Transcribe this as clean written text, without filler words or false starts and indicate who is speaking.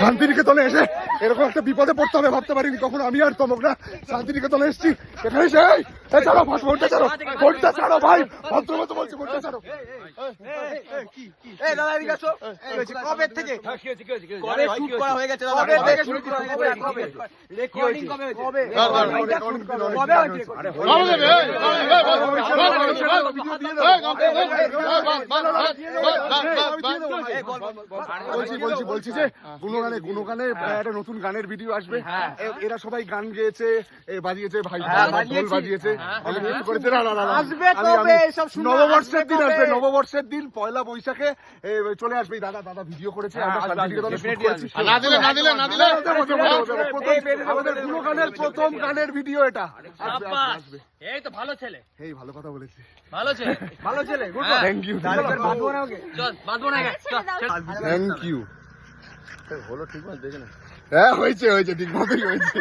Speaker 1: শান্তিনিকেতনে এসে এরকম একটা বিপদে পড়তে হবে ভাবতে পারিনি কখনো। আমি আর তমকরা শান্তিনিকেতনে এসেছি, এখানে এসে ছাড়ো ফোনটা ছাড়ো, ফোনটা ছাড়ো ভাই, ভদ্রমতো বলছি ফোনটা ছাড়ো।
Speaker 2: কবে থেকে শুট করা হয়ে গেছে?
Speaker 1: বলছি যে গুণগানের একটা নতুন গানের ভিডিও আসবে। এরা সবাই গান গেয়েছে, বাজিয়েছে, ভাই ঢোল বাজিয়েছে, অনেক কিছু করেছে। নববর্ষের দিন আসবে, নববর্ষের দিন পয়লা বৈশাখে চলে আসবে। দাদা ভিডিও করেছে, আমাদের গুণগানের প্রথম গানের ভিডিও এটা আসবে।
Speaker 3: এই তো ভালো ছেলে,
Speaker 1: এই ভালো কথা বলেছি,
Speaker 3: ভালো ছেলে,
Speaker 2: ভালো ছেলে।
Speaker 1: থ্যাংক ইউ,
Speaker 3: চল বাঁধবো না,
Speaker 1: থ্যাংক ইউ।
Speaker 2: হলো ঠিক আছে, দেখে না।
Speaker 1: হ্যাঁ হয়েছে, ঠিক মতোই হয়েছে।